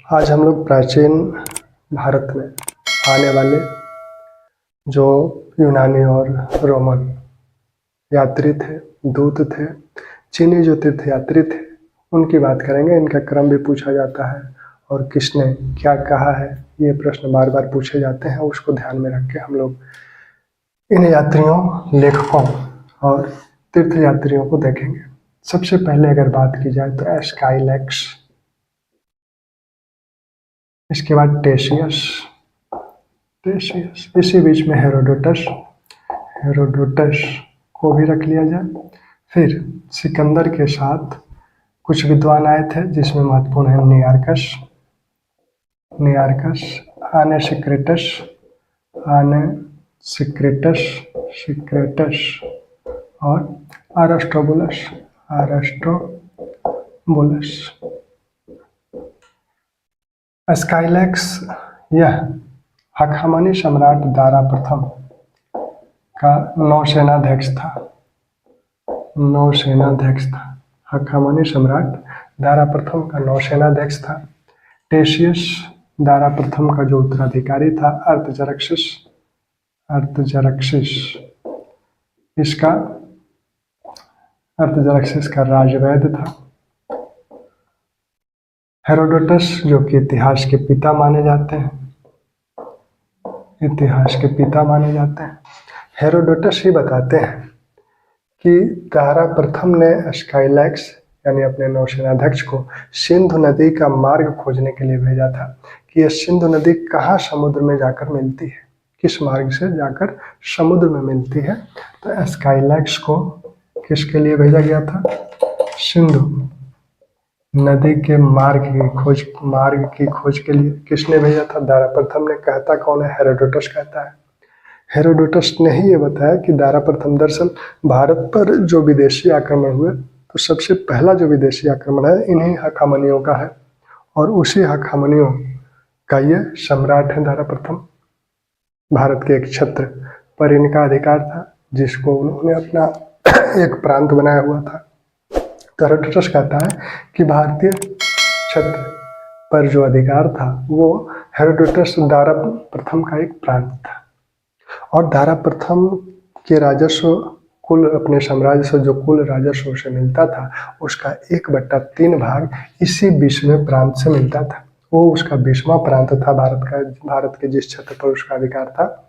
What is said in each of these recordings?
आज हम लोग प्राचीन भारत में आने वाले जो यूनानी और रोमन यात्री थे, दूत थे, चीनी जो तीर्थयात्री थे, उनकी बात करेंगे। इनका क्रम भी पूछा जाता है और किसने क्या कहा है, ये प्रश्न बार बार पूछे जाते हैं। उसको ध्यान में रख के हम लोग इन यात्रियों, लेखकों और तीर्थयात्रियों को देखेंगे। सबसे पहले अगर बात की जाए तो स्काईलैक्स, इसके बाद टेशियस, इसी बीच में हेरोडोटस को भी रख लिया जाए। फिर सिकंदर के साथ कुछ विद्वान आए थे जिसमें महत्वपूर्ण है नियार्कस, सिक्रेटस और अरस्टोबुलस। स्काईलैक्स यह हखामनी सम्राट दारा प्रथम का नौसेनाध्यक्ष था। हखामनी सम्राट दारा प्रथम का नौसेनाध्यक्ष था। टेशियस दारा प्रथम का जो उत्तराधिकारी था, अर्तजरक्सिस का राजवैद्य था। हेरोडोटस जो कि इतिहास के पिता माने जाते हैं, हेरोडोटस ही बताते हैं कि दारा प्रथम ने स्काईलैक्स यानी अपने नौसेनाध्यक्ष को सिंधु नदी का मार्ग खोजने के लिए भेजा था कि यह सिंधु नदी कहाँ समुद्र में जाकर मिलती है, किस मार्ग से जाकर समुद्र में मिलती है। तो स्काईलैक्स को किसके लिए भेजा गया था? सिंधु नदी के मार्ग की खोज के लिए किसने भेजा था? दारा प्रथम ने। कहता कौन है? हेरोडोटस कहता है। हेरोडोटस ने ही ये बताया कि दारा प्रथम दरअसल भारत पर जो विदेशी आक्रमण हुए, तो सबसे पहला जो विदेशी आक्रमण है इन्हीं हखामनियों का है और उसी हखामनियों का ये सम्राट है दारा प्रथम। भारत के एक क्षेत्र पर इनका अधिकार था जिसको उन्होंने अपना एक प्रांत बनाया हुआ था। तो हेरोडोटस कहता है कि भारतीय क्षेत्र पर जो अधिकार था वो हेरोडोटस दारा प्रथम का एक प्रांत था और दारा प्रथम के राजस्व कुल अपने साम्राज्य से जो कुल राजस्व से मिलता था उसका 1/3 भाग इसी 20वें प्रांत से मिलता था। वो उसका 20वां प्रांत था भारत के जिस क्षेत्र पर उसका अधिकार था,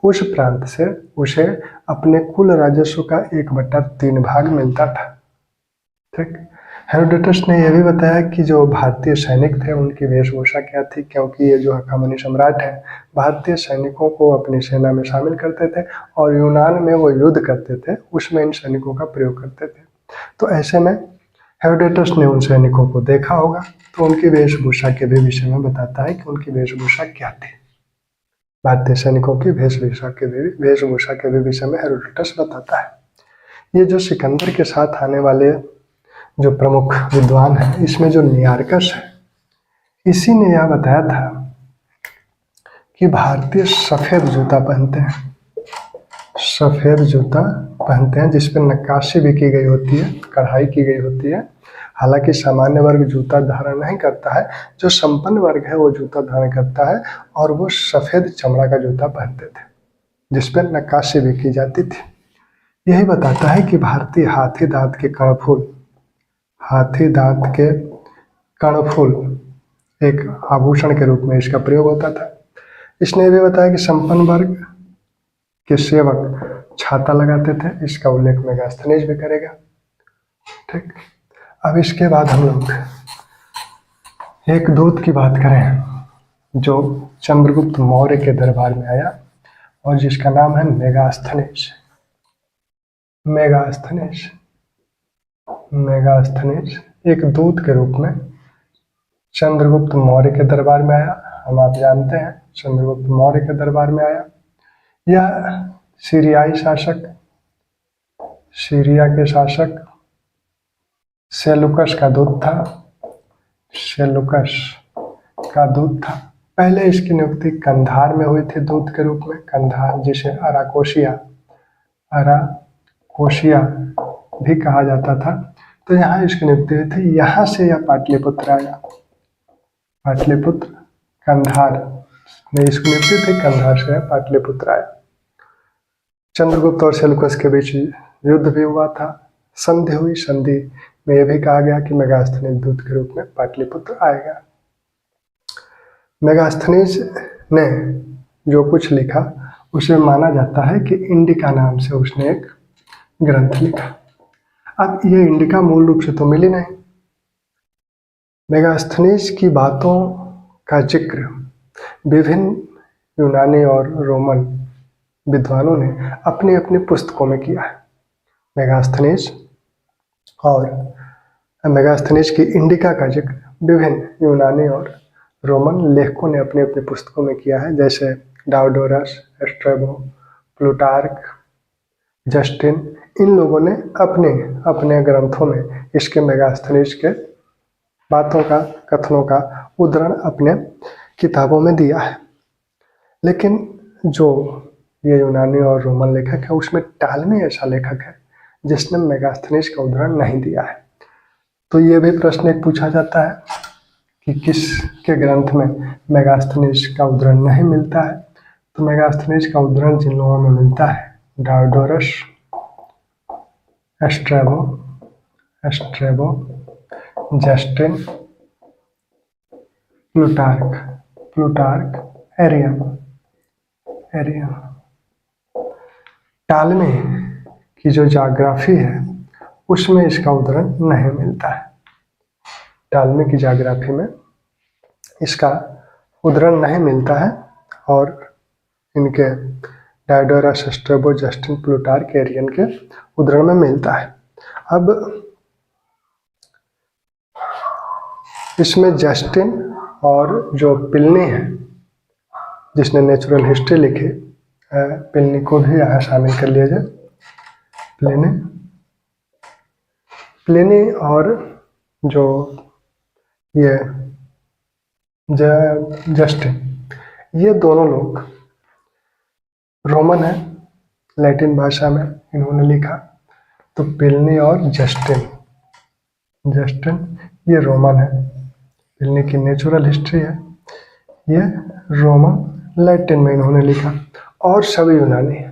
उस प्रांत से उसे अपने कुल राजस्व का 1/3 भाग मिलता था। ठीक। हेरोडोटस ने यह भी बताया कि जो भारतीय सैनिक थे उनकी वेशभूषा क्या थी, क्योंकि ये जो हखामनी सम्राट है भारतीय सैनिकों को अपनी सेना में शामिल करते थे और यूनान में वो युद्ध करते थे, उसमें इन सैनिकों का प्रयोग करते थे। तो ऐसे में हेरोडोटस ने उन सैनिकों को देखा होगा तो उनकी वेशभूषा के भी विषय में बताता है कि उनकी वेशभूषा क्या थी। भारतीय सैनिकों की वेशभूषा के भी विषय में हेरोडोटस बताता है। ये जो सिकंदर के साथ आने वाले जो प्रमुख विद्वान है, इसमें जो नियार्कस है, इसी ने यह बताया था कि भारतीय सफेद जूता पहनते हैं जिस पर नक्काशी भी की गई होती है, कढ़ाई की गई होती है। हालांकि सामान्य वर्ग जूता धारण नहीं करता है, जो संपन्न वर्ग है वो जूता धारण करता है और वो सफेद चमड़ा का जूता पहनते थे जिस पर नक्काशी भी की जाती थी। यही बताता है कि भारतीय हाथी दांत के कर्णफूल एक आभूषण के रूप में इसका प्रयोग होता था। इसने भी बताया कि संपन्न वर्ग के सेवक छाता लगाते थे। इसका उल्लेख मेगास्थनीज भी करेगा। ठीक। अब इसके बाद हम लोग एक दूत की बात करें जो चंद्रगुप्त मौर्य के दरबार में आया और जिसका नाम है मेगास्थनीज एक दूत के रूप में चंद्रगुप्त मौर्य के दरबार में आया। हम आप जानते हैं चंद्रगुप्त मौर्य के दरबार में आया। यह सीरिया के शासक सेलुकस का दूत था। पहले इसकी नियुक्ति कंधार में हुई थी दूत के रूप में। कंधार जिसे अराकोशिया भी कहा जाता था, तो यहाँ इसकी नियुक्ति हुई थी। यहाँ से यह पाटलिपुत्र आया पाटलिपुत्र, कंधार में इसकी मृत्यु थी, कंधार से पाटलिपुत्र आया। चंद्रगुप्त और सेल्यूकस के बीच युद्ध भी हुआ था, संधि हुई, संधि में यह भी कहा गया कि मेगास्थनीज दूत के रूप में पाटलिपुत्र आएगा। मेगास्थनीज ने जो कुछ लिखा उसे माना जाता है कि इंडिका नाम से उसने एक ग्रंथ लिखा। अब ये इंडिका मूल रूप से तो मिली नहीं। मेगास्थनीज की बातों का जिक्र विभिन्न यूनानी और रोमन विद्वानों ने अपनी अपनी पुस्तकों में किया है। मेगास्थनीज की इंडिका का जिक्र विभिन्न यूनानी और रोमन लेखकों ने अपनी अपनी पुस्तकों में किया है, जैसे डायोडोरस, स्ट्रैबो, प्लूटार्क, जस्टिन। इन लोगों ने अपने अपने ग्रंथों में इसके मेगास्थनीज के बातों का, कथनों का उद्धरण अपने किताबों में दिया है। लेकिन जो ये यूनानी और रोमन लेखक है उसमें टालमी ऐसा लेखक है जिसने मेगास्थनीज का उद्धरण नहीं दिया है। तो ये भी प्रश्न एक पूछा जाता है कि किसके ग्रंथ में मेगास्थनीज का उद्धरण नहीं मिलता है। तो मेगास्थनीज का उद्धरण जिन लोगों में मिलता है, डायोडोरस, स्ट्रैबो, जस्टिन, प्लूटार्क, एरियन। टालमी की जो जाग्राफी है उसमें इसका उद्धरण नहीं मिलता है। टालमी की जाग्राफी में इसका उद्धरण नहीं मिलता है और इनके डायोडोरस, स्ट्रैबो, जस्टिन, प्लूटार्क, एरियन के उद्धरण में मिलता है। अब इसमें जस्टिन और जो प्लिनी है जिसने नेचुरल हिस्ट्री लिखी, प्लिनी को भी यहाँ शामिल कर लिया जाए। प्लिनी और जो ये जस्टिन, ये दोनों लोग रोमन है, लैटिन भाषा में इन्होंने लिखा। तो प्लिनी और जस्टिन ये रोमन है, प्लिनी की नेचुरल हिस्ट्री है, ये रोमन लैटिन में इन्होंने लिखा। और सभी यूनानी है,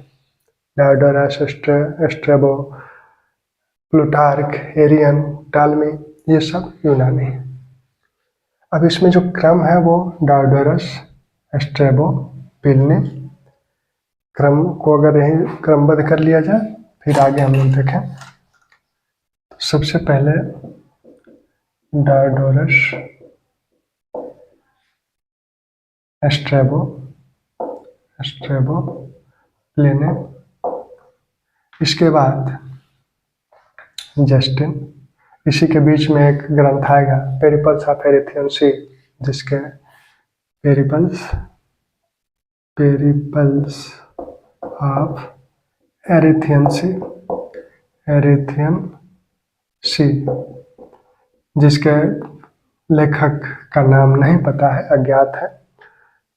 डायोडोरस, स्ट्रैबो, प्लूटार्क, एरियन, टालमी, ये सब यूनानी है। अब इसमें जो क्रम है वो डायोडोरस, स्ट्रैबो, प्लिनी, क्रम को अगर यही क्रमबद्ध कर लिया जाए फिर आगे हम लोग देखें। तो सबसे पहले डायोडोरस, स्ट्रैबो, प्लिनी, इसके बाद जस्टिन, इसी के बीच में एक ग्रंथ आएगा पेरिपल्स ऑफ एरिथियन सी, जिसके पेरिपल्स ऑफ एरिथियन सी, जिसके लेखक का नाम नहीं पता है, अज्ञात है।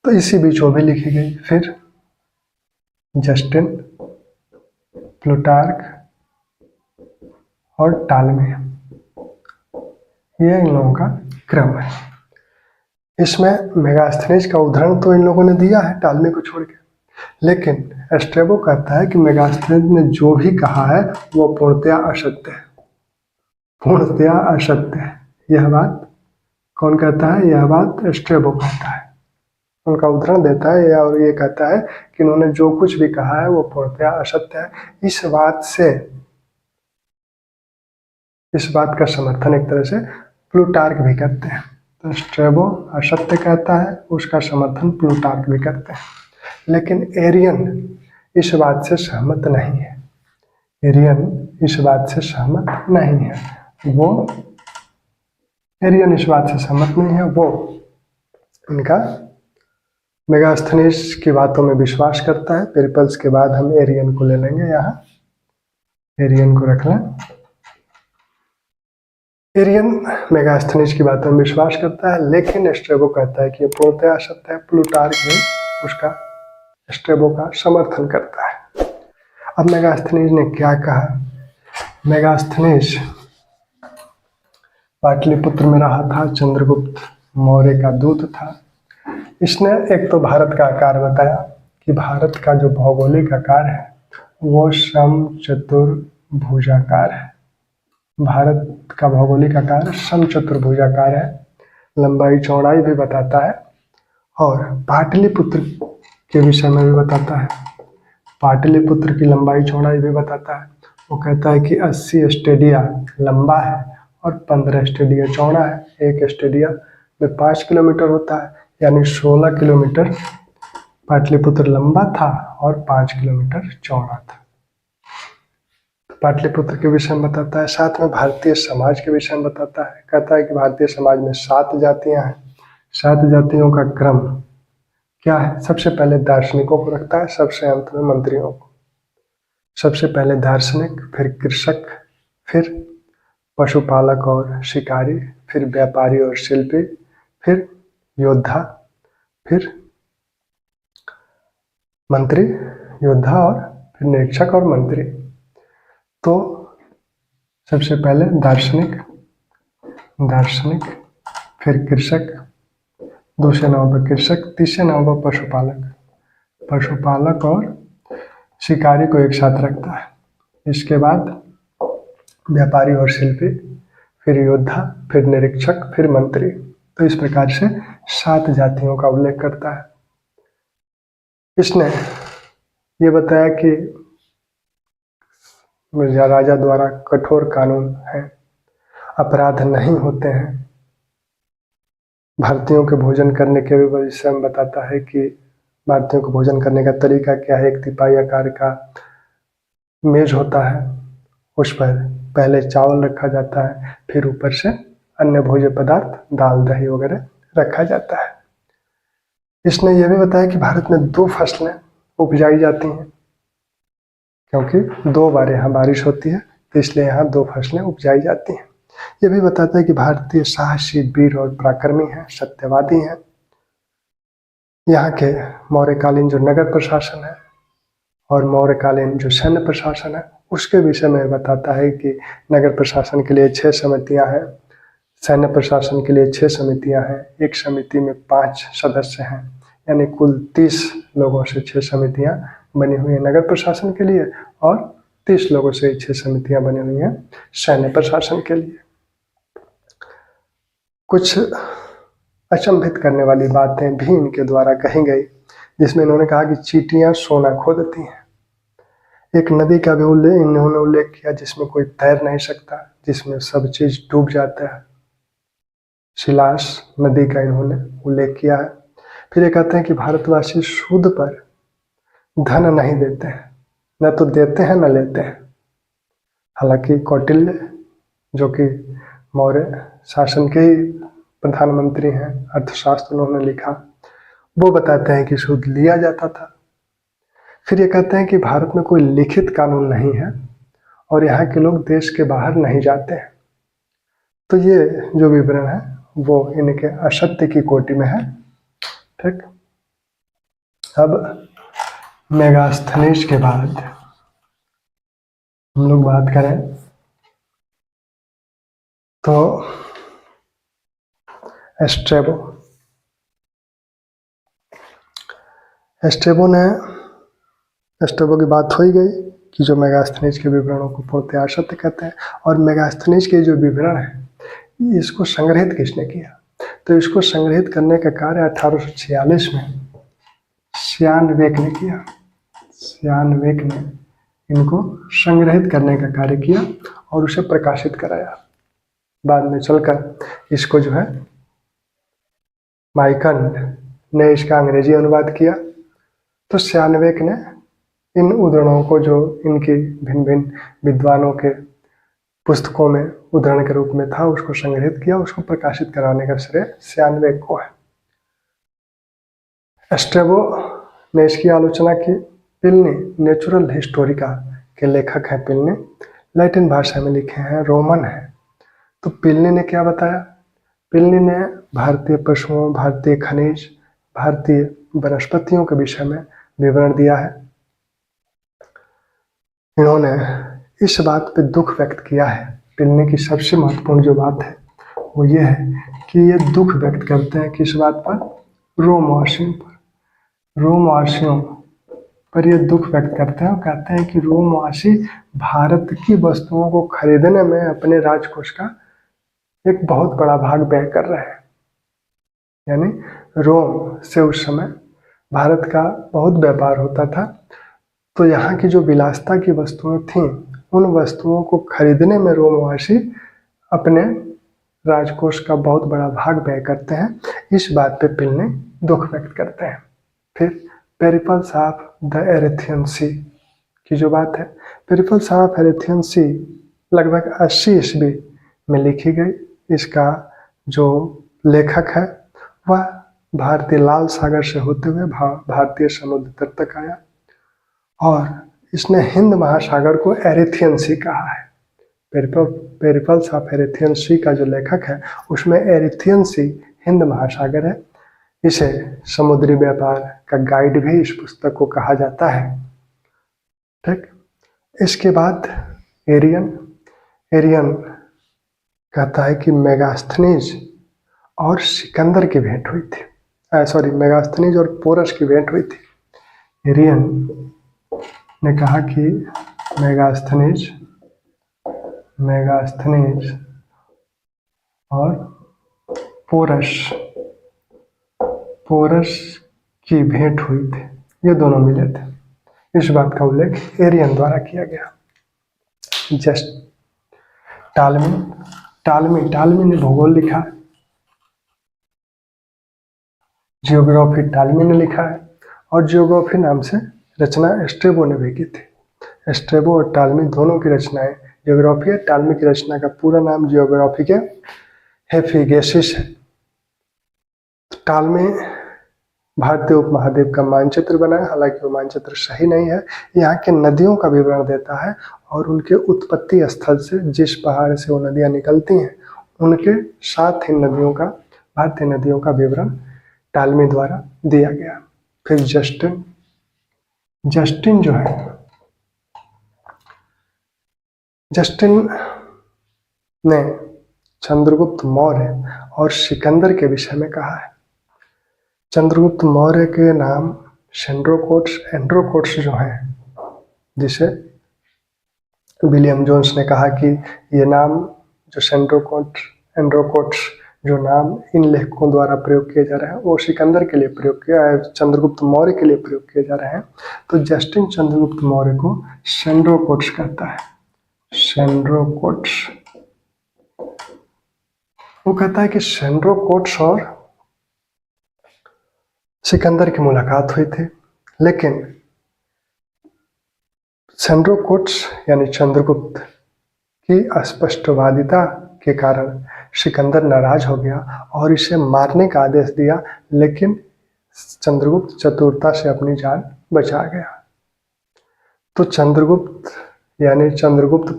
तो इसी बीच वो भी लिखी गई। फिर जस्टिन, प्लूटार्क और टालमी, ये इन लोगों का क्रम है। इसमें मेगास्थनीज का उदाहरण तो इन लोगों ने दिया है टालमी को छोड़ के, लेकिन स्ट्रैबो कहता है कि मेगास्थनीज ने जो भी कहा है वो पूर्णतया असत्य है। यह बात कौन कहता है? यह बात स्ट्रैबो कहता है, उनका उदाहरण देता है और ये कहता है कि इन्होंने जो कुछ भी कहा है वो पूर्णतया असत्य है। इस बात का समर्थन एक तरह से प्लूटार्क भी करते हैं। तो स्ट्रैबो असत्य कहता है, उसका समर्थन प्लूटार्क भी करते हैं। लेकिन एरियन इस बात से सहमत नहीं है। वो इनका मेगास्थनीज की बातों में विश्वास करता है। पेरिपल्स के बाद हम एरियन को ले लेंगे, यहाँ एरियन को रख लें। एरियन मेगास्थनीज की बातों में विश्वास करता है, लेकिन स्ट्रैबो कहता है कि ये पूर्णतया असत्य है। प्लूटार्क भी उसका, स्ट्रैबो का समर्थन करता है। अब मेगास्थनीज ने क्या कहा? मेगास्थनीज पाटलिपुत्र में रहा था, चंद्रगुप्त मौर्य का दूत था। इसने एक तो भारत का आकार बताया कि भारत का जो भौगोलिक आकार है वो समचतुर्भुजाकार है। भारत का भौगोलिक आकार समचतुर्भुजाकार है। लंबाई चौड़ाई भी बताता है और पाटलिपुत्र के विषय में भी बताता है। पाटलिपुत्र की लंबाई चौड़ाई भी बताता है। वो कहता है कि 80 स्टेडिया लंबा है और 15 स्टेडिया चौड़ा है। एक स्टेडिया में 5 किलोमीटर होता है, यानी 16 किलोमीटर पाटलिपुत्र लंबा था और 5 किलोमीटर चौड़ा था। पाटलिपुत्र के विषय में बताता है। साथ में भारतीय समाज के विषय में बताता है। कहता है कि भारतीय समाज में 7 जातियां हैं। 7 जातियों का क्रम क्या है? सबसे पहले दार्शनिकों को रखता है, सबसे अंत में मंत्रियों को। सबसे पहले दार्शनिक, फिर कृषक, फिर पशुपालक और शिकारी, फिर व्यापारी और शिल्पी, फिर योद्धा, फिर मंत्री, योद्धा और फिर निरीक्षक और मंत्री। तो सबसे पहले दार्शनिक, फिर कृषक, दूसरे नंबर पर कृषक, तीसरे नंबर पर पशुपालक और शिकारी को एक साथ रखता है। इसके बाद व्यापारी और शिल्पी, फिर योद्धा, फिर निरीक्षक, फिर मंत्री। तो इस प्रकार से 7 जातियों का उल्लेख करता है। इसने ये बताया कि राजा द्वारा कठोर कानून है, अपराध नहीं होते हैं। भारतीयों के भोजन करने के विषय में बताता है कि भारतीयों को भोजन करने का तरीका क्या है। एक तिपाही आकार का मेज होता है, उस पर पहले चावल रखा जाता है, फिर ऊपर से अन्य भोज्य पदार्थ, दाल, दही वगैरह रखा जाता है। इसने यह भी बताया कि भारत में 2 फसलें उपजाई जाती हैं, क्योंकि 2 बार यहाँ बारिश होती है, तो इसलिए यहाँ 2 फसलें उपजाई जाती हैं। यह भी बताता है कि भारतीय साहसी, वीर और पराक्रमी हैं, सत्यवादी हैं। यहाँ के मौर्यकालीन जो नगर प्रशासन है और मौर्यकालीन जो सैन्य प्रशासन है उसके विषय में बताता है कि नगर प्रशासन के लिए 6 समितियाँ हैं, सैन्य प्रशासन के लिए 6 समितियाँ हैं। एक समिति में 5 सदस्य हैं, यानी कुल 30 लोगों से 6 समितियाँ बनी हुई हैं नगर प्रशासन के लिए और 30 लोगों से 6 समितियाँ बनी हुई हैं सैन्य प्रशासन के लिए। कुछ अचंभित करने वाली बातें भी इनके द्वारा कही गई, जिसमें इन्होंने कहा कि चींटियां सोना खोदती हैं। एक नदी का भी इन्होंने उल्लेख किया जिसमें कोई तैर नहीं सकता, जिसमें सब चीज डूब जाता है। शिलास नदी का इन्होंने उल्लेख किया है। फिर ये कहते हैं कि भारतवासी सूद पर धन नहीं देते हैं, न तो देते हैं न लेते हैं। हालांकि कौटिल्य, जो कि मौर्य शासन के ही प्रधानमंत्री हैं, अर्थशास्त्र उन्होंने लिखा, वो बताते हैं कि सूद लिया जाता था। फिर ये कहते हैं कि भारत में कोई लिखित कानून नहीं है और यहाँ के लोग देश के बाहर नहीं जाते हैं। तो ये जो विवरण है वो इनके असत्य की कोटि में है। ठीक, अब मेगास्थनीज के बाद हम लोग बात करें तो एस्ट्रेबो की बात हो ही गई कि जो मेगास्थनीज के विवरणों को पूर्णतः असत्य कहते हैं। और मेगास्थनीज के जो विवरण है इसको संग्रहित किसने किया? तो इसको संग्रहित करने का कार्य 1846 में सियानवेक ने किया। सियानवेक ने इनको संग्रहित करने का कार्य किया और उसे प्रकाशित कराया। बाद में चलकर इसको जो है माइकंड ने इसका अंग्रेजी अनुवाद किया। तो सियानवेक ने इन उद्धरणों को, जो इनकी भिन्न भिन्न विद्वानों के पुस्तकों में उद्धरण के रूप में था, उसको संग्रहित किया, उसको प्रकाशित कराने का श्रेय सियानवेक को है। एस्ट्रेबो ने इसकी आलोचना की। पिलनी नेचुरल हिस्टोरिका के लेखक हैं। पिलनी लैटिन भाषा में लिखे हैं, रोमन है। तो पिलनी ने क्या बताया? पिलनी ने भारतीय पशुओं, भारतीय खनिज, भारतीय वनस्पतियों के विषय में विवरण दिया है। इन्होंने इस बात पे दुख व्यक्त किया है। पिलनी की सबसे महत्वपूर्ण जो बात है वो ये है कि ये दुख व्यक्त करते हैं किस बात पर, रोमवासियों पर। रोमवासियों पर ये दुख व्यक्त करते हैं और कहते हैं कि रोमवासी भारत की वस्तुओं को खरीदने में अपने राजकोष का एक बहुत बड़ा भाग व्यय कर रहे हैं। यानी रोम से उस समय भारत का बहुत व्यापार होता था, तो यहाँ की जो विलासिता की वस्तुएं थीं उन वस्तुओं को खरीदने में रोमवासी अपने राजकोष का बहुत बड़ा भाग व्यय करते हैं। इस बात पे प्लिनी दुख व्यक्त करते हैं। फिर पेरिपल्स ऑफ द एरेथियन सी की जो बात है, पेरिपल्स ऑफ एरेथियन सी लगभग 80 ईस्वी में लिखी गई। इसका जो लेखक है वह भारतीय लाल सागर से होते हुए भारतीय समुद्र तट तक आया और इसने हिंद महासागर को एरेथियन सी कहा है। पेरिपल्स ऑफ एरेथियन सी का जो लेखक है उसमें एरेथियन सी हिंद महासागर है। इसे समुद्री व्यापार का गाइड भी इस पुस्तक को कहा जाता है। ठीक, इसके बाद एरियन कहता है कि मेगास्थनीज और सिकंदर की भेंट हुई थी। मेगास्थनीज और पोरस की भेंट हुई थी। एरियन ने कहा कि मेगास्थनीज और पोरस की भेंट हुई थी, ये दोनों मिले थे। इस बात का उल्लेख एरियन द्वारा किया गया। जस्ट टालमी ने भूगोल लिखा है, जियोग्राफी टालमी ने लिखा है और जियोग्राफी नाम से रचना स्ट्रेबो ने भी की थी। स्ट्रेबो और टालमी दोनों की रचनाएं जियोग्राफी है। टालमी की रचना का पूरा नाम जियोग्राफी के हेफिगेसिस है। टालमी भारतीय उपमहाद्वीप का मानचित्र बनाया, हालांकि वो मानचित्र सही नहीं है। यहाँ के नदियों का विवरण देता है और उनके उत्पत्ति स्थल से, जिस पहाड़ से वो नदियाँ निकलती हैं उनके साथ ही भारतीय नदियों का विवरण टालमी द्वारा दिया गया। फिर जस्टिन जो है, जस्टिन ने चंद्रगुप्त मौर्य और सिकंदर के विषय में कहा है। चंद्रगुप्त मौर्य के नाम एंड्रोकोट्स जो हैं, जिसे विलियम जोन्स ने कहा कि ये नाम जो एंड्रोकोट्स जो नाम इन लेखकों द्वारा प्रयोग किए जा रहे हैं वो सिकंदर के लिए चंद्रगुप्त मौर्य के लिए प्रयोग किए जा रहे हैं। तो जस्टिन चंद्रगुप्त मौर्य को सेंड्रोकोट्स कहता है। सेंड्रोकोट्स वो कहता है कि सेंड्रोकोट्स और सिकंदर की मुलाकात हुई थी, लेकिन सेंड्रोकोट्स यानी चंद्रगुप्त की अस्पष्टवादिता के कारण सिकंदर नाराज हो गया और इसे मारने का आदेश दिया, लेकिन चंद्रगुप्त चतुरता से अपनी जान बचा गया। तो चंद्रगुप्त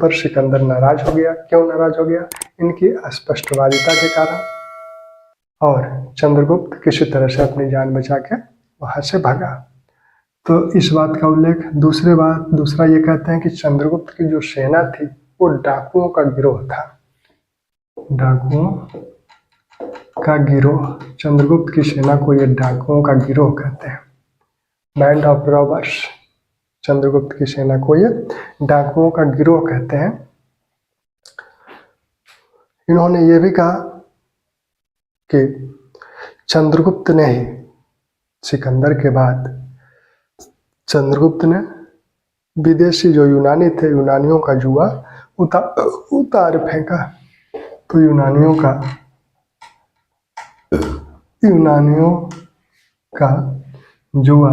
पर सिकंदर नाराज हो गया। क्यों नाराज हो गया? इनकी अस्पष्टवादिता के कारण। और चंद्रगुप्त किसी तरह से अपनी जान बचा के वहां से भागा। तो इस बात का उल्लेख दूसरा ये कहते हैं कि चंद्रगुप्त की जो सेना थी वो डाकुओं का गिरोह था। डाकुओं का गिरोह, चंद्रगुप्त की सेना को ये डाकुओं का गिरोह कहते हैं, बैंड ऑफ रॉबर्स। चंद्रगुप्त की सेना को ये डाकुओं का गिरोह कहते हैं। इन्होंने ये भी कहा कि चंद्रगुप्त ने ही सिकंदर के बाद चंद्रगुप्त ने विदेशी जो यूनानी थे, यूनानियों का जुआ उतार फेंका। तो यूनानियों का जुआ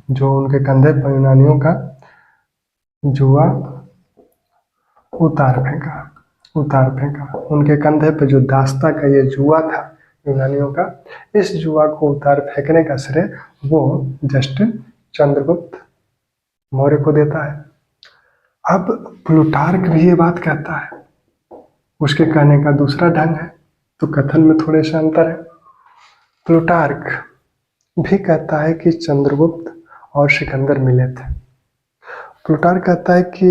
जो उनके कंधे पर, यूनानियों का जुआ उतार फेंका। उनके कंधे पे जो दास्ता का ये जुआ था यूनानियों का, इस जुआ को उतार फेंकने का श्रेय वो जस्टिन चंद्रगुप्त मौर्य को देता है। अब प्लूटार्क भी ये बात कहता है, उसके कहने का दूसरा ढंग है, तो कथन में थोड़े से अंतर है। प्लूटार्क भी कहता है कि चंद्रगुप्त और सिकंदर मिले थे। प्लूटार्क कहता है कि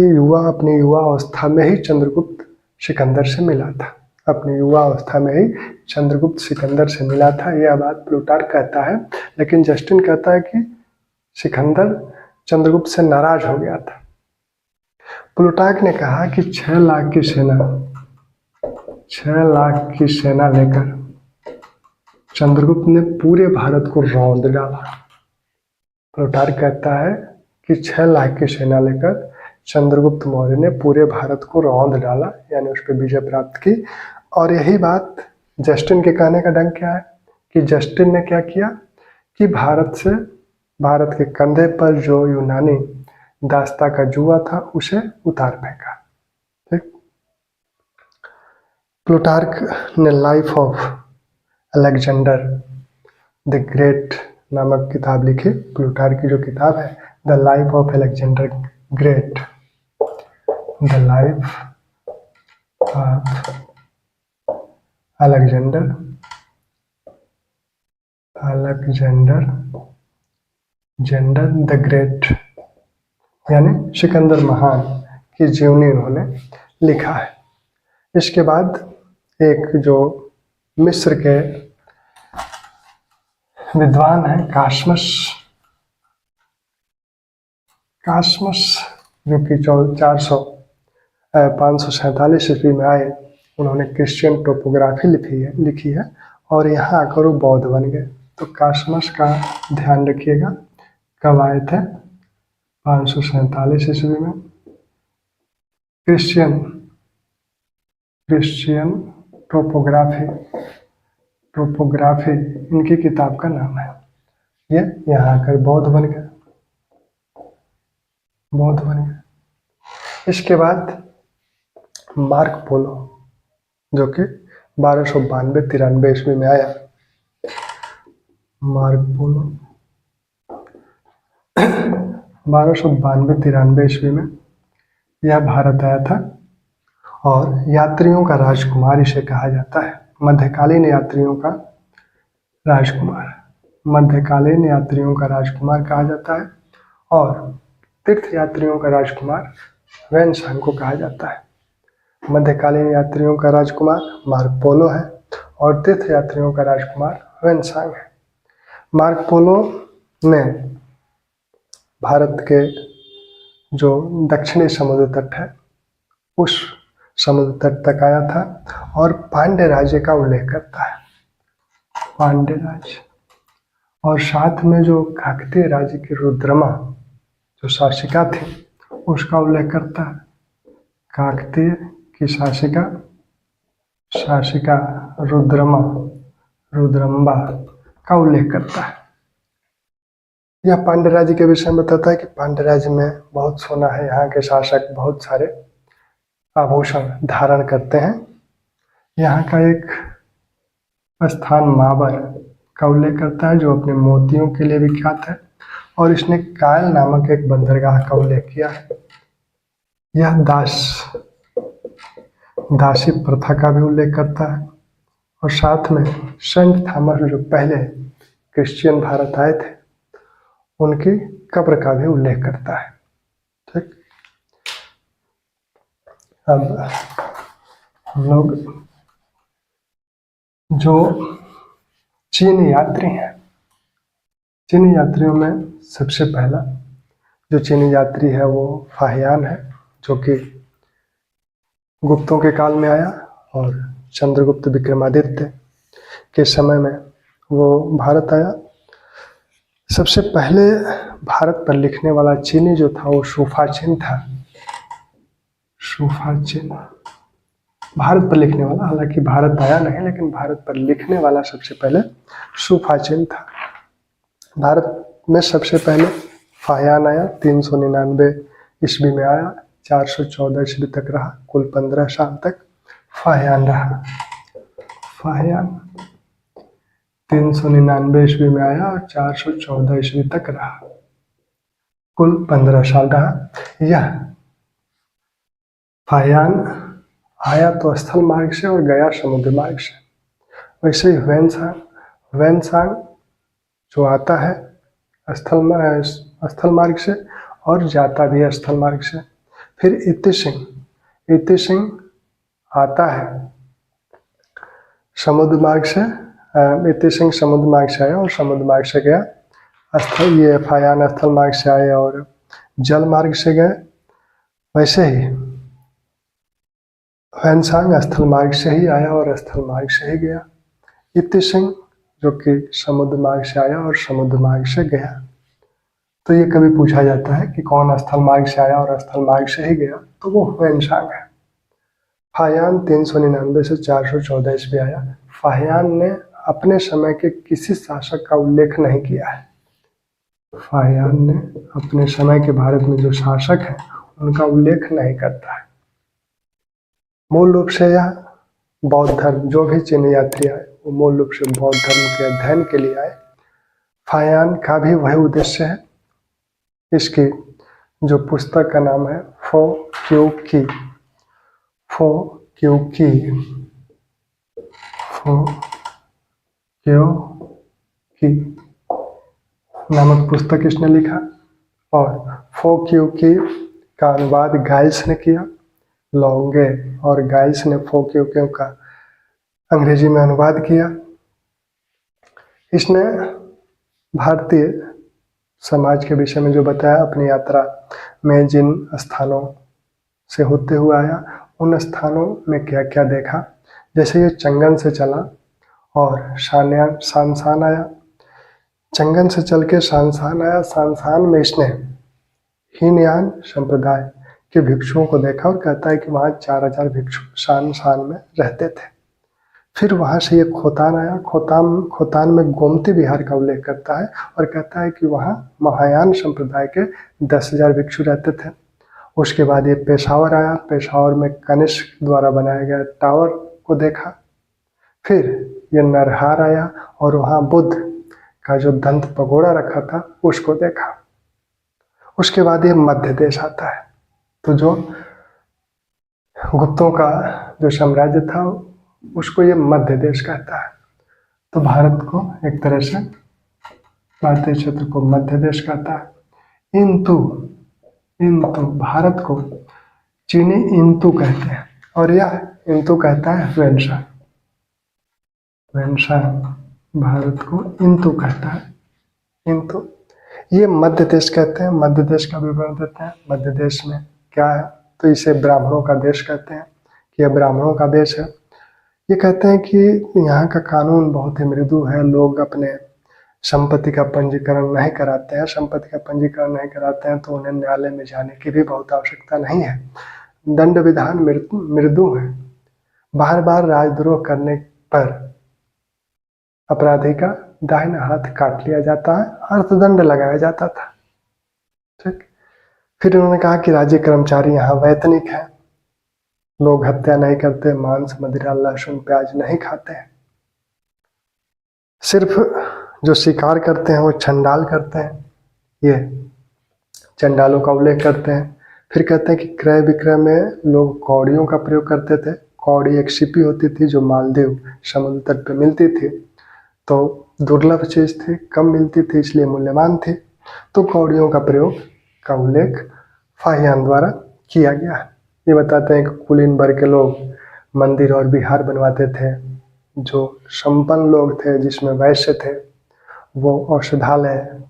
अपनी युवा अवस्था में ही चंद्रगुप्त सिकंदर से मिला था। अपनी युवा अवस्था में ही चंद्रगुप्त सिकंदर से मिला था, यह बात प्लूटार्क कहता है। लेकिन जस्टिन कहता है कि सिकंदर चंद्रगुप्त से नाराज हो गया था। प्लूटार्क ने कहा कि 6 लाख की सेना लेकर चंद्रगुप्त ने पूरे भारत को रौंद डाला। प्लूटार्क कहता है कि 6 लाख की सेना लेकर चंद्रगुप्त मौर्य ने पूरे भारत को रौंद डाला, यानी उस पर विजय प्राप्त की। और यही बात जस्टिन के कहने का ढंग क्या है कि जस्टिन ने क्या किया कि भारत के कंधे पर जो यूनानी दास्ता का जुआ था उसे उतार फेंका। ठीक। प्लूटार्क ने life of Alexander the great नामक किताब लिखी। प्लूटार्क की जो किताब है the life of Alexander great, the life of Alexander the great, यानी सिकंदर महान की जीवनी उन्होंने लिखा है। इसके बाद एक जो मिस्र के विद्वान हैं कास्मस, जो कि 547 ईस्वी में आए, उन्होंने क्रिश्चियन टोपोग्राफी लिखी है और यहाँ आकर वो बौद्ध बन गए। तो कास्मस का ध्यान रखिएगा, कब आए थे? 547 ईस्वी में। क्रिश्चियन टोपोग्राफी इनकी किताब का नाम है। ये यहाँ आकर बौद्ध बन गए। इसके बाद मार्क पोलो, जो कि 1292-93 ईस्वी में आया। मार्क पोलो 1292-93 ईस्वी में यह भारत आया था और यात्रियों का राजकुमार इसे कहा जाता है। मध्यकालीन यात्रियों का राजकुमार कहा जाता है और तीर्थ यात्रियों का राजकुमार वेनसांग को कहा जाता है। मध्यकालीन यात्रियों का राजकुमार मार्क पोलो है और तीर्थ यात्रियों का राजकुमार वेनसांग है। मार्क पोलो ने भारत के जो दक्षिणी समुद्र तट है उस समुद्र तट तक आया था और पांड्य राज्य का उल्लेख करता है। पांड्य राज्य और साथ में जो काकतीय राज्य की रुद्रमा जो शासिका थी उसका उल्लेख करता है। काकतीय की शासिका रुद्रम्बा का उल्लेख करता है। यह पांड्य राज्य के विषय में बताता है कि पांड्य राज्य में बहुत सोना है, यहाँ के शासक बहुत सारे आभूषण धारण करते हैं। यहाँ का एक स्थान माबर का उल्लेख करता है जो अपने मोतियों के लिए विख्यात है और इसने कायल नामक एक बंदरगाह का उल्लेख किया है। यह दासी प्रथा का भी उल्लेख करता है और साथ में सेंट थॉमस जो पहले क्रिश्चियन भारत आए थे उनकी कब्र का भी उल्लेख करता है। ठीक। अब हम लोग जो चीनी यात्री हैं, चीनी यात्रियों में सबसे पहला जो चीनी यात्री है वो फाहियान है, जो कि गुप्तों के काल में आया और चंद्रगुप्त विक्रमादित्य के समय में वो भारत आया। सबसे पहले भारत पर लिखने वाला चीनी जो था वो शूफाचिन था। शूफाचिन भारत पर लिखने वाला, हालांकि भारत आया नहीं लेकिन भारत पर लिखने वाला सबसे पहले शूफाचिन था। भारत में सबसे पहले फाहियान आया, 399 ईस्वी में आया, 414 ईस्वी तक रहा, कुल 15 साल तक फाहियान रहा। फाहियान 399 ईस्वी में आया और 414 ईस्वी तक रहा, कुल 15 साल रहा। यह फाहियान आया तो स्थल मार्ग से और गया समुद्र मार्ग से। वैसे ही वेनसांग जो आता है स्थल मार्ग से और जाता भी है स्थल मार्ग से। फिर इति सिंह आता है समुद्र मार्ग से इति सिंह समुद्र मार्ग से आया और समुद्र मार्ग से गया। स्थल ये फायान स्थल मार्ग से आए और जल मार्ग से गए। वैसे ही ह्वेनसांग स्थल मार्ग से ही आया और स्थल मार्ग से ही गया। इति सिंह जो कि समुद्र मार्ग से आया और समुद्र मार्ग से गया। तो ये कभी पूछा जाता है कि कौन स्थल मार्ग से आया और स्थल मार्ग से ही गया, तो वो ह्वेनसांग है। फाहियान 399 से 414 ईस्वी आया। फाहियान ने अपने समय के किसी शासक का उल्लेख नहीं किया है। फाहियान ने अपने समय के भारत में जो शासक हैं उनका उल्लेख नहीं करता है। मूल रूप से यह बौद्ध धर्म, जो भी चीनी यात्री आए वो मूल रूप से बौद्ध धर्म के अध्ययन के लिए आए। फाहियान का भी वही उद्देश्य है। इसकी जो पुस्तक का नाम है फो क्यू की नामक पुस्तक इसने लिखा और फो क्यू की का अनुवाद गाइल्स ने किया। लॉन्गे और गाइल्स ने फो क्यू का अंग्रेजी में अनुवाद किया। इसने भारतीय समाज के विषय में जो बताया, अपनी यात्रा में जिन स्थानों से होते हुए आया उन स्थानों में क्या क्या देखा। जैसे ये चंगन से चला और शानशान आया। चंगन से चल के शानशान आया। शानशान में इसने हीनयान संप्रदाय के भिक्षुओं को देखा और कहता है कि वहाँ 4000 भिक्षु शानशान में रहते थे। फिर वहाँ से ये खोतान आया। खोतान में गोमती विहार का उल्लेख करता है और कहता है कि वहाँ महायान संप्रदाय के 10,000 भिक्षु रहते थे। उसके बाद ये पेशावर आया। पेशावर में कनिष्क द्वारा बनाया गया टावर को देखा। फिर ये नरहार आया और वहाँ बुद्ध का जो दंत पगोड़ा रखा था उसको देखा। उसके बाद ये मध्य देश आता है। तो जो गुप्तों का जो साम्राज्य था उसको ये मध्य देश कहता है। तो भारत को एक तरह से, भारतीय क्षेत्र को मध्य देश कहता है। इंतु भारत को चीनी इंतु कहते हैं और यह इंतु कहता है ह्वेनसांग। भारत को इंतु कहता है। इंतु ये मध्य देश कहते हैं। मध्य देश का विवरण देते हैं। मध्य देश में क्या है, तो इसे ब्राह्मणों का देश कहते हैं कि यह ब्राह्मणों का देश है। ये कहते हैं कि यहाँ का कानून बहुत ही मृदु है। लोग अपने संपत्ति का पंजीकरण नहीं कराते हैं। संपत्ति का पंजीकरण नहीं कराते हैं तो उन्हें न्यायालय में जाने की भी बहुत आवश्यकता नहीं है। दंड विधान मृदु है। बार बार राजद्रोह करने पर अपराधी का दाहिना हाथ काट लिया जाता है, अर्थदंड लगाया जाता था। ठीक। फिर उन्होंने कहा कि राज्य कर्मचारी यहाँ वैतनिक है। लोग हत्या नहीं करते, मांस मदिरा लहसुन प्याज नहीं खाते हैं। सिर्फ जो शिकार करते हैं वो चंडाल करते हैं। ये चंडालों का उल्लेख करते हैं। फिर कहते हैं कि क्रय विक्रय में लोग कौड़ियों का प्रयोग करते थे। कौड़ी एक सिपी होती थी जो मालदीव समुद्र तट पे मिलती थी। तो दुर्लभ चीज थी, कम मिलती थी, इसलिए मूल्यवान थी। तो कौड़ियों का प्रयोग का उल्लेख फाहियान द्वारा किया गया है। ये बताते हैं कि कुलीन वर्ग के लोग मंदिर और विहार बनवाते थे। जो संपन्न लोग थे जिसमें वैश्य थे वो औषधालय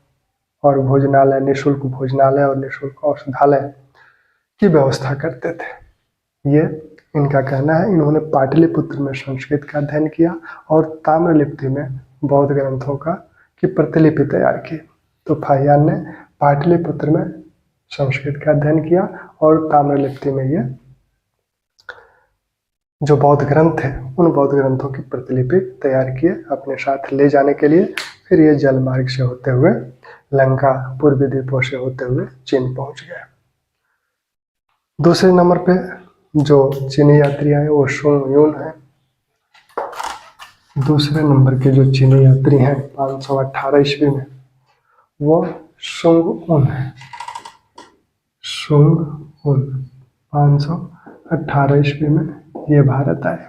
और भोजनालय, निःशुल्क भोजनालय और निःशुल्क औषधालय की व्यवस्था करते थे। ये इनका कहना है। इन्होंने पाटलिपुत्र में संस्कृत का अध्ययन किया और ताम्रलिप्ति में बौद्ध ग्रंथों की प्रतिलिपि तैयार की। तो फाहियान ने पाटलिपुत्र में संस्कृत का अध्ययन किया और ताम्रलिप्ति में ये जो बौद्ध ग्रंथ थे उन बौद्ध ग्रंथों की प्रतिलिपि तैयार किए अपने साथ ले जाने के लिए। फिर ये जल मार्ग से होते हुए लंका, पूर्वी द्वीपों से होते हुए चीन पहुंच गए। दूसरे नंबर पे जो चीनी यात्री आए वो सुंग यून है। दूसरे नंबर के जो चीनी यात्री हैं 518 ईस्वी में वो सुंग उन है। सुंग उन 518 ईस्वी में ये भारत आए।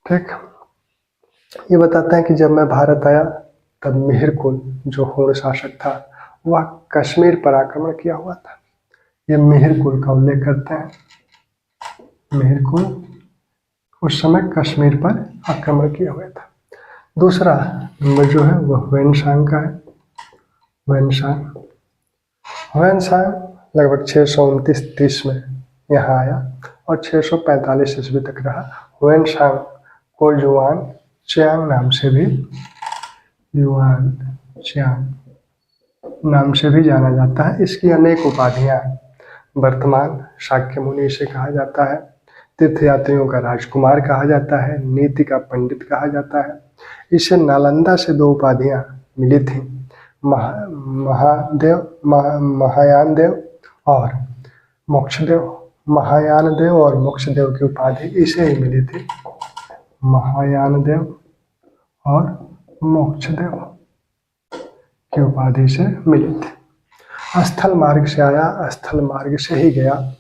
ठीक। ये बताते हैं कि जब मैं भारत आया तब मिहिरकुल जो होड़ शासक था वह कश्मीर पर आक्रमण किया हुआ था। ये मिहिरकुल का उल्लेख करते हैं। मिहिरकुल उस समय कश्मीर पर आक्रमण किया हुआ था। दूसरा नंबर जो है वह ह्वेनसांग का है। ह्वेनसांग लगभग 629-30 में यहाँ आया और 645 ईस्वी तक रहा। ह्वेनसांग को युआन च्यांग नाम से भी जाना जाता है। इसकी अनेक उपाधियां हैं। वर्तमान शाक्य मुनि इसे कहा जाता है, तीर्थयात्रियों का राजकुमार कहा जाता है, नीति का पंडित कहा जाता है। इसे नालंदा से 2 उपाधियां मिली थी, महायान देव और मोक्षदेव। महायान देव और मोक्षदेव की उपाधि इसे ही मिली थी, महायान देव और मोक्षदेव की उपाधि से मिली थी। स्थल मार्ग से आया, स्थल मार्ग से ही गया।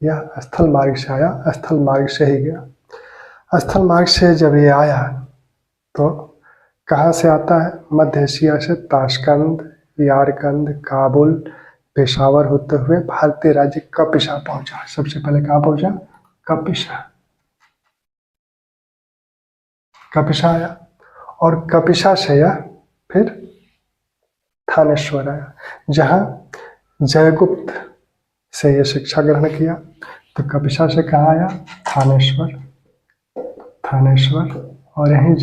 यह स्थल मार्ग से आया, स्थल मार्ग से ही गया। स्थल मार्ग से जब ये आया तो कहाँ से आता है? मध्य एशिया से ताशकंद, यारकंद, काबुल, पेशावर होते हुए भारतीय राज्य कपिशा पहुंचा। सबसे पहले कहाँ पहुंचा? कपिशा आया और कपिशा से यह फिर थानेश्वर आया, जहाँ जयगुप्त से यह शिक्षा ग्रहण किया। तो कपिशा से कहाँ आया? थानेश्वर और यहीं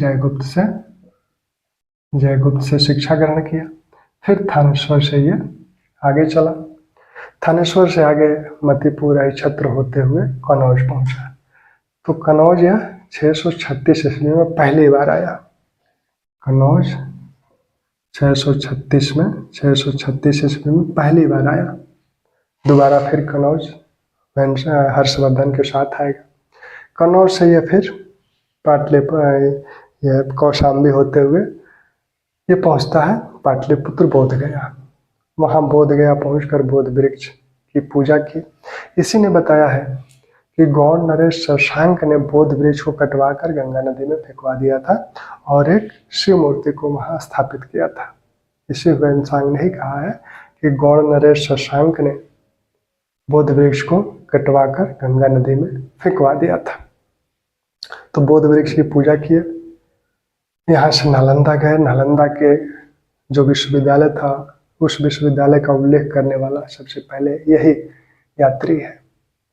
जयगुप्त से शिक्षा ग्रहण किया। फिर थानेश्वर से ये आगे चला। थानेश्वर से आगे मतिपुर छत्र होते हुए कनौज पहुंचा। तो कनौज यह 636 ईस्वी में पहली बार आया। कनौज 636 ईस्वी में पहली बार आया। दोबारा फिर कनौज हर्षवर्धन के साथ आएगा। कनौज से ये फिर कौशाम्बी होते हुए ये पहुंचता है पाटलिपुत्र बोध गया। वहाँ बोध गया पहुंचकर बोध वृक्ष की पूजा की। इसी ने बताया है कि गौड़ नरेश शशांक ने बोध वृक्ष को कटवाकर गंगा नदी में फेंकवा दिया था और एक शिव मूर्ति को वहाँ स्थापित किया था। इसी ह्वेनसांग ने ही कहा है कि गौड़ नरेश शशांक ने बोध वृक्ष को कटवाकर गंगा नदी में फेंकवा दिया था। तो बोध वृक्ष की पूजा किए। यहाँ से नालंदा गए। नालंदा के जो विश्वविद्यालय था, उस विश्वविद्यालय का उल्लेख करने वाला सबसे पहले यही यात्री है।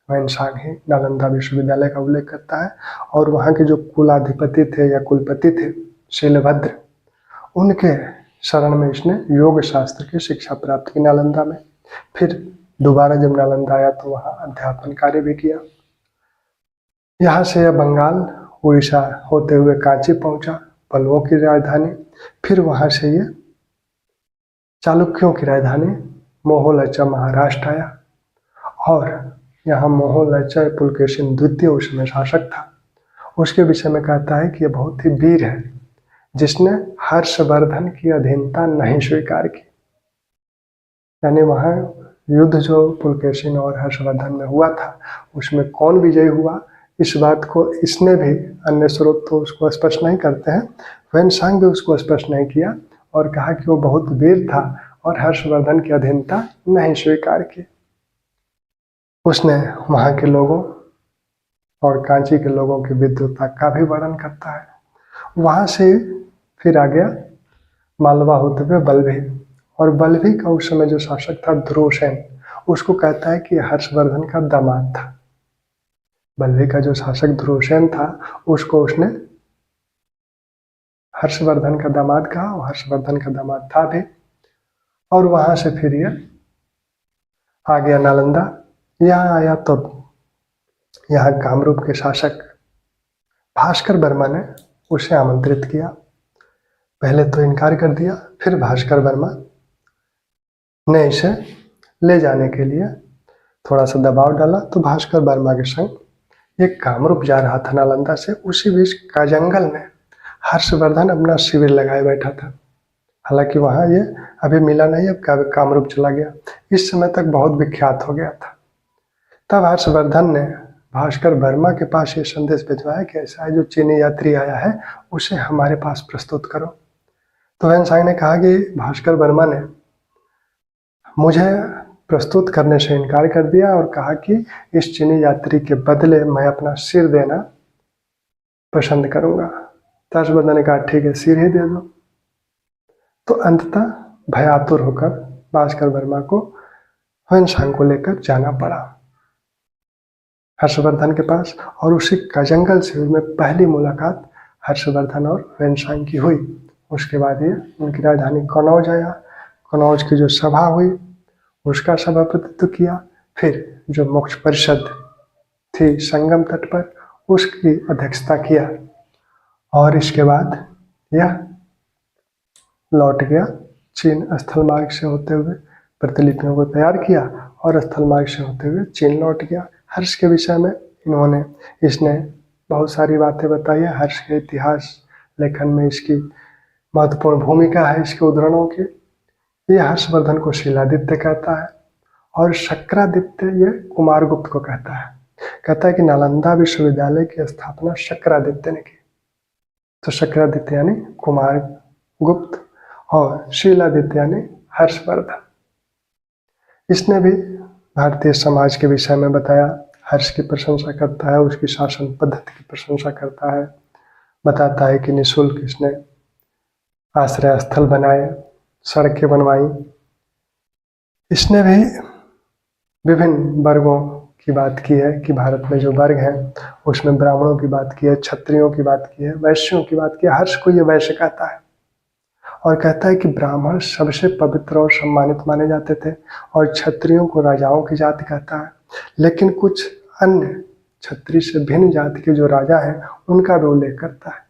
ह्वेनसांग ही नालंदा विश्वविद्यालय का उल्लेख करता है और वहाँ के जो कुलाधिपति थे या कुलपति थे शैलभद्र, उनके शरण में इसने योग शास्त्र की शिक्षा प्राप्त की नालंदा में। फिर दोबारा जब नालंदा आया तो वहाँ अध्यापन कार्य भी किया। यहाँ से यह बंगाल, उड़ीसा होते हुए कांची पहुंचा, पल्लवों की राजधानी। फिर वहाँ से ये चालुक्यों की राजधानी मोहोलचा महाराष्ट्र आया और यहाँ मोहोलचा पुलकेशिन द्वितीय उस समय शासक था। उसके विषय में कहता है कि यह बहुत ही वीर है, जिसने हर्षवर्धन की अधीनता नहीं स्वीकार की। यानी वहाँ युद्ध जो पुलकेशिन और हर्षवर्धन में हुआ था, उसमें कौन विजयी हुआ, इस बात को इसने भी, अन्य स्रोत तो उसको स्पष्ट नहीं करते हैं, ह्वेनसांग भी उसको स्पष्ट नहीं किया और कहा कि वो बहुत वीर था और हर्षवर्धन की अधीनता नहीं स्वीकार की। उसने वहाँ के लोगों और कांची के लोगों की विद्वता का भी वर्णन करता है। वहाँ से फिर आ गया मालवा होते हुए बल्भी, और बल्भी का उस समय जो शासक था ध्रुवसेन, उसको कहता है कि हर्षवर्धन का दामाद था। बल्भी का जो शासक ध्रुवसेन था उसको उसने हर्षवर्धन का दामाद कहा और हर्षवर्धन का दामाद था भी। और वहां से फिर ये आ गया नालंदा। यहाँ आया तब यहाँ कामरूप के शासक भास्कर वर्मा ने उसे आमंत्रित किया। पहले तो इनकार कर दिया, फिर भास्कर वर्मा ने इसे ले जाने के लिए थोड़ा सा दबाव डाला। तो भास्कर वर्मा के संग ये कामरूप जा रहा था नालंदा से। उसी बीच का जंगल में हर्षवर्धन अपना शिविर लगाए बैठा था। हालांकि वहाँ ये अभी मिला नहीं, अब कामरूप चला गया। इस समय तक बहुत विख्यात हो गया था। तब हर्षवर्धन ने भास्कर वर्मा के पास ये संदेश भिजवाया कि ऐसा है, जो चीनी यात्री आया है उसे हमारे पास प्रस्तुत करो। तो ह्वेनसांग ने कहा कि भास्कर वर्मा ने मुझे प्रस्तुत करने से इनकार कर दिया और कहा कि इस चीनी यात्री के बदले मैं अपना सिर देना पसंद करूंगा। तो हर्षवर्धन ने कहा ठीक है, सिर ही दे दो। तो अंततः भयातुर होकर भास्कर वर्मा को ह्वेनसांग को लेकर जाना पड़ा हर्षवर्धन के पास, और उसी कजंगल से में पहली मुलाकात हर्षवर्धन और ह्वेनसांग की हुई। उसके बाद ये उनकी राजधानी कनौज आया। कनौज की जो सभा हुई उसका सभापतित्व किया। फिर जो मोक्ष परिषद थी संगम तट पर, उसकी अध्यक्षता किया। और इसके बाद यह लौट गया चीन, स्थल मार्ग से होते हुए प्रतिलिपियों को तैयार किया और स्थल मार्ग से होते हुए चीन लौट गया। हर्ष के विषय में इसने बहुत सारी बातें बताई है। हर्ष के इतिहास लेखन में इसकी महत्वपूर्ण भूमिका है, इसके उद्धरणों की। ये हर्षवर्धन को शिलादित्य कहता है और शक्रादित्य ये कुमारगुप्त को कहता है। कहता है कि नालंदा विश्वविद्यालय की स्थापना शक्रादित्य ने की। तो शक्रादित्य यानी कुमारगुप्त और शीलादित्य यानी हर्षवर्धन। इसने भी भारतीय समाज के विषय में बताया। हर्ष की प्रशंसा करता है, उसकी शासन पद्धति की प्रशंसा करता है, बताता है कि निःशुल्क इसने आश्रय स्थल बनाए, सड़कें बनवाई। इसने भी विभिन्न वर्गों की बात की है कि भारत में जो वर्ग हैं उसमें ब्राह्मणों की बात की है, क्षत्रियों की बात की है, वैश्यों की बात की है। हर्ष को ये वैश्य कहता है और कहता है कि ब्राह्मण सबसे पवित्र और सम्मानित माने जाते थे और क्षत्रियों को राजाओं की जाति कहता है। लेकिन कुछ अन्य क्षत्रिय से भिन्न जाति के जो राजा हैं उनका भी उल्लेख करता है।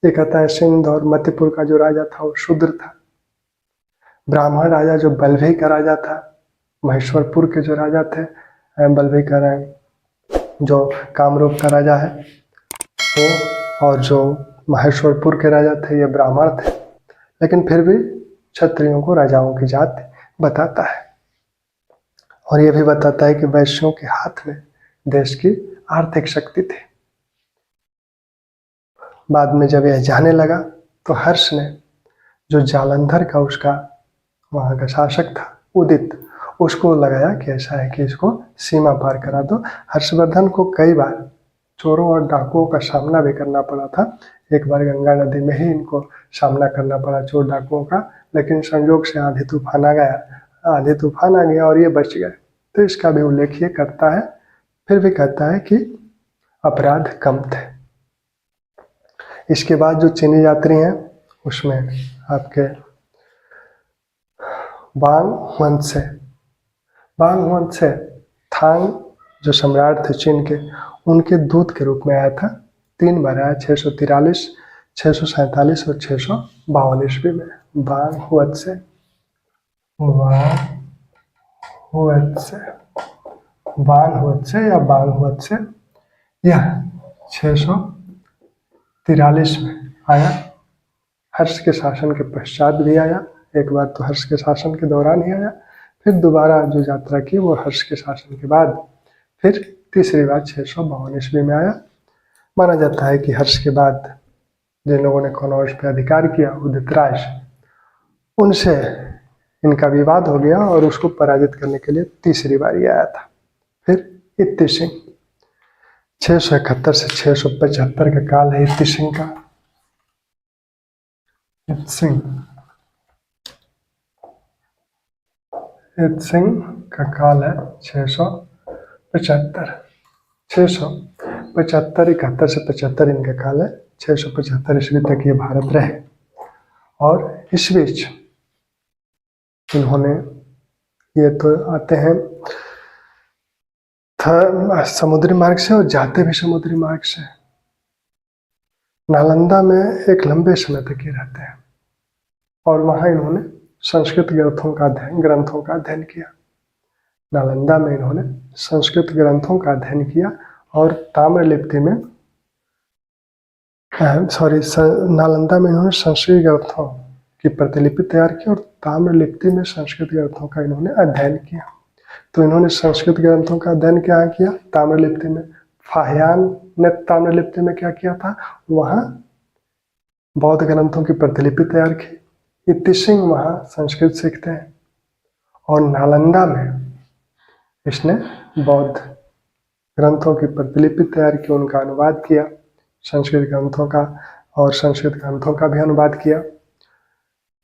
ये कहता है सिंध और मध्यपुर का जो राजा था वो शूद्र था। ब्राह्मण राजा जो बल्लभी का राजा था, महेश्वरपुर के जो राजा थे बल्लभी का जो कामरूप का राजा है वो, और जो महेश्वरपुर के राजा थे ये ब्राह्मण थे। लेकिन फिर भी क्षत्रियों को राजाओं की जाति बताता है। और ये भी बताता है कि वैश्यों के हाथ में देश की आर्थिक शक्ति थी। बाद में जब यह जाने लगा तो हर्ष ने जो जालंधर का उसका वहाँ का शासक था उदित, उसको लगाया कि ऐसा है कि इसको सीमा पार करा दो। हर्षवर्धन को कई बार चोरों और डाकुओं का सामना भी करना पड़ा था। एक बार गंगा नदी में ही इनको सामना करना पड़ा चोर डाकुओं का, लेकिन संयोग से आंधी तूफान आ गया और ये बच गए। तो इसका भी उल्लेख ये करता है। फिर भी कहता है कि अपराध कम थे। इसके बाद जो चीनी यात्री हैं उसमें आपके वांग हुआनसे थांग जो सम्राट थे चीन के, उनके दूत के रूप में आया था। 3 बार आया, 643, 647 और 652 ईस्वी में। वांग हुआतसे यह 643 में आया। हर्ष के शासन के पश्चात भी आया। एक बार तो हर्ष के शासन के दौरान ही आया, फिर दोबारा जो यात्रा की वो हर्ष के शासन के बाद, फिर तीसरी बार 652 ईस्वी में आया। माना जाता है कि हर्ष के बाद जिन लोगों ने कनौज पर अधिकार किया, उदितराज, उनसे इनका विवाद हो गया और उसको पराजित करने के लिए तीसरी बार आया था। फिर इत्ती सिंह 671 से 675 का काल है इत्ती सिंह का। इत सिंह का काल है 675, 675 से 75 इनका काल है। 675 ईस्वी तक ये भारत रहे और इस बीच इन्होंने ये तो आते हैं समुद्री मार्ग से और जाते भी समुद्री मार्ग से। नालंदा में एक लंबे समय तक ये रहते हैं और वहाँ इन्होंने संस्कृत ग्रंथों का अध्ययन किया। नालंदा में इन्होंने संस्कृत ग्रंथों का अध्ययन किया और ताम्रलिप्ति में नालंदा में इन्होंने संस्कृत ग्रंथों की प्रतिलिपि तैयार की और ताम्रलिप्ति में संस्कृत ग्रंथों का इन्होंने अध्ययन किया। तो इन्होंने संस्कृत ग्रंथों का अध्ययन क्या किया? ताम्रलिप्ति में। फाहियान ने ताम्रलिप्ति में क्या किया था? वहाँ बौद्ध ग्रंथों की प्रतिलिपि तैयार की। इत्ती सिंह वहाँ संस्कृत सीखते हैं और नालंदा में इसने बौद्ध ग्रंथों की प्रतिलिपि तैयार की, उनका अनुवाद किया, संस्कृत ग्रंथों का और संस्कृत ग्रंथों का भी अनुवाद किया।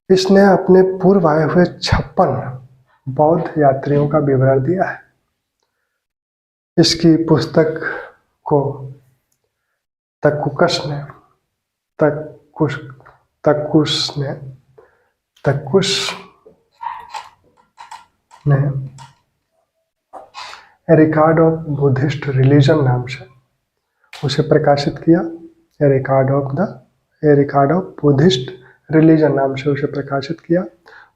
इसने अपने पूर्व आए हुए 56 बौद्ध यात्रियों का विवरण दिया है। इसकी पुस्तक को तक्कुश ने ए रिकॉर्ड ऑफ बुद्धिस्ट रिलीजन नाम से उसे प्रकाशित किया। ए रिकॉर्ड ऑफ बुद्धिस्ट रिलीजन नाम से उसे प्रकाशित किया।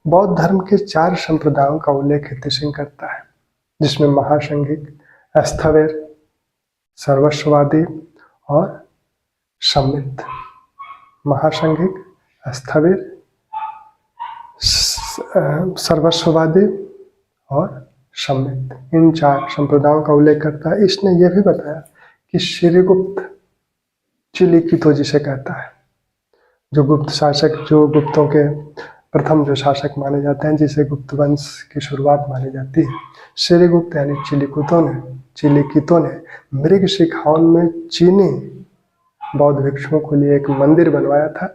बौद्ध धर्म के 4 संप्रदायों का उल्लेख हित्य सिंह करता है, जिसमें महासंघिक, स्थविर, सर्वस्ववादी और सम्मित। महासंघिक, स्थविर, सर्वस्ववादी और सम्मित, इन 4 संप्रदायों का उल्लेख करता है। इसने यह भी बताया कि श्रीगुप्त चिलिकितो जिसे कहता है, जो गुप्त शासक, जो गुप्तों के प्रथम जो शासक माने जाते हैं, जिसे गुप्त वंश की शुरुआत मानी जाती है, श्रीगुप्त यानी चिलिकितो ने मृग शिखावन में चीनी बौद्ध भिक्षुओं के लिए एक मंदिर बनवाया था।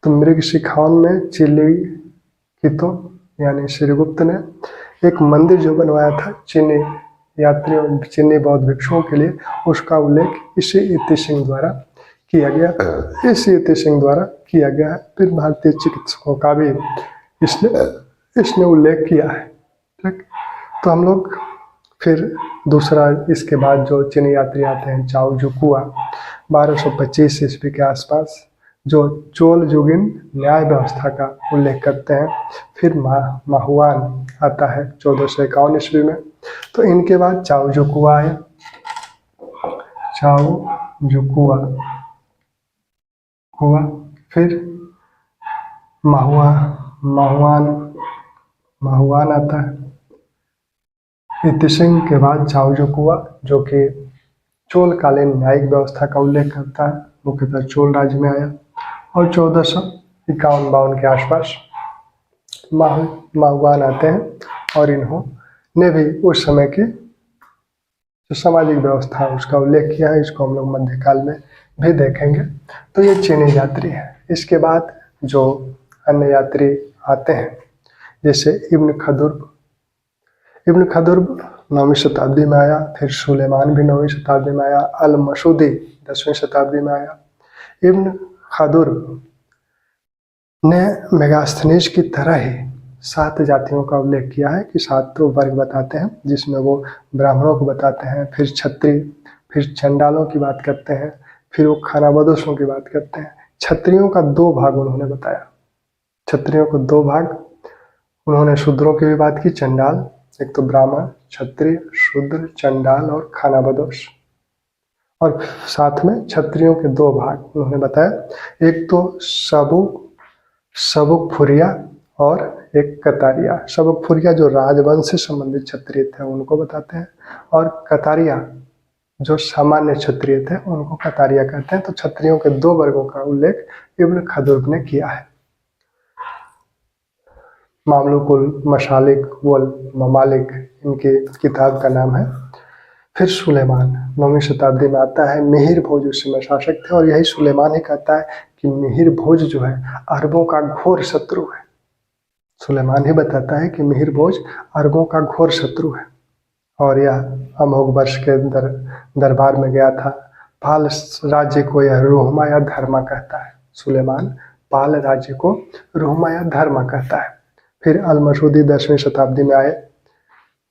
तो मृग शिखावन में चिलिकितो यानी श्रीगुप्त ने एक मंदिर जो बनवाया था चीनी यात्रियों, चीनी बौद्ध भिक्षुओं के लिए, उसका उल्लेख इसी इति सिंह द्वारा किया गया है। फिर भारतीय चिकित्सकों का भी इसने उल्लेख किया है। ठीक, तो हम लोग फिर दूसरा, इसके बाद जो चीनी यात्री आते हैं, चाओ जुकुआ 1225 ईस्वी के आसपास, जो चोल जुगिन न्याय व्यवस्था का उल्लेख करते हैं। फिर माहुआन आता है 1451 ईस्वी में। तो इनके बाद चाओ जुकुआ आया, फिर माहुआन आता है। इति सिंह के बाद चाओ जुकुआ, जो कि चोल कालीन न्यायिक व्यवस्था का उल्लेख करता है, मुख्यतः चोल राज्य में आया। और 1451-52 के आसपास माहुआन आते हैं और इन्होंने भी उस समय की जो सामाजिक व्यवस्था उसका उल्लेख किया है। इसको हम लोग मध्यकाल में भी देखेंगे। तो ये चीनी यात्री है। इसके बाद जो अन्य यात्री आते हैं, जैसे इब्न खदुर्ब 9वीं शताब्दी में आया। फिर सुलेमान भी 9वीं शताब्दी में आया। अल मसूदी 10वीं शताब्दी में आया। इब्न खदुर्ब ने मेगास्थनीज की तरह ही 7 जातियों का उल्लेख किया है कि 7 वर्ग बताते हैं, जिसमें वो ब्राह्मणों को बताते हैं, फिर क्षत्रिय, फिर चंडालों की बात करते हैं, फिर वो खानाबदोशों की बात करते हैं। क्षत्रियों का 2 भाग उन्होंने बताया। क्षत्रियों को 2 भाग, उन्होंने शूद्रों की भी बात की, चंडाल, एक तो ब्राह्मण, क्षत्रिय, शूद्र, चंडाल और खानाबदोश। और साथ में क्षत्रियों के 2 भाग उन्होंने बताया, एक तो सबुकफुरिया और एक कतारिया। सबुकफुरिया जो राजवंश से संबंधित क्षत्रिय थे उनको बताते हैं, और कतारिया जो सामान्य क्षत्रिय थे उनको कतारिया कहते हैं। तो क्षत्रियों के 2 वर्गों का उल्लेख इब्न खदुर्ब ने किया है। मामलुकुल मशालिक वल ममालिक इनकी किताब का नाम है। फिर सुलेमान 9वीं शताब्दी में आता है। मिहिर भोज उस समय शासक थे, और यही सुलेमान ही कहता है कि मिहिर भोज जो है अरबों का घोर शत्रु है। सुलेमान ही बताता है कि मिहिर भोज अरबों का घोर शत्रु है, और यह अमोघ वर्ष के दरबार में गया था। पाल राज्य को यह रोहमा या धर्मा कहता है। सुलेमान पाल राज्य को रोहमा या धर्मा कहता है। फिर अल मसूदी 10वीं शताब्दी में आए।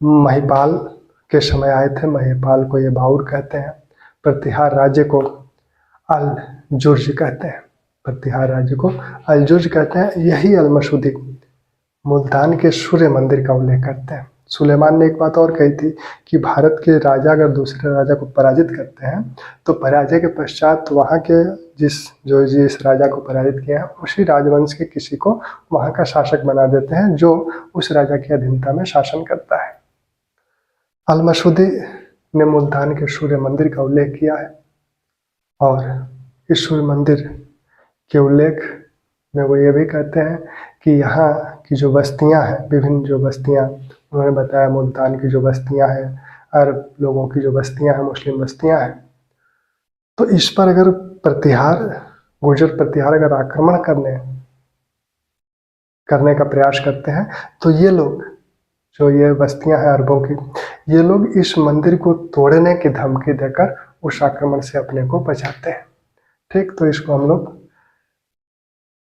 महिपाल के समय आए थे। महिपाल को ये बाउर कहते हैं। प्रतिहार राज्य को अल जुर्ज कहते हैं। यही अल मसूदी मुल्तान के सूर्य मंदिर का उल्लेख करते हैं। सुलेमान ने एक बात और कही थी कि भारत के राजा अगर दूसरे राजा को पराजित करते हैं तो पराजय के पश्चात वहाँ के जिस राजा को पराजित किया है उसी राजवंश के किसी को वहाँ का शासक बना देते हैं, जो उस राजा की अधीनता में शासन करता है। अल मसूदी ने मुल्तान के सूर्य मंदिर का उल्लेख किया है, और इस सूर्य मंदिर के उल्लेख में वो ये भी कहते हैं कि यहाँ की जो बस्तियाँ हैं, विभिन्न जो बस्तियाँ उन्होंने बताया मुल्तान की जो बस्तियां हैं, अरब लोगों की जो बस्तियां हैं, मुस्लिम बस्तियां हैं, तो इस पर अगर गुर्जर प्रतिहार अगर आक्रमण करने का प्रयास करते हैं, तो ये लोग, जो ये बस्तियां हैं अरबों की, ये लोग इस मंदिर को तोड़ने की धमकी देकर उस आक्रमण से अपने को बचाते हैं। ठीक, तो इसको हम लोग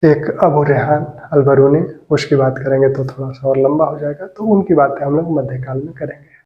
एक अबू रेहान अल बरूनी, उसकी बात करेंगे तो थोड़ा सा और लंबा हो जाएगा, तो उनकी बातें हम लोग मध्यकाल में करेंगे।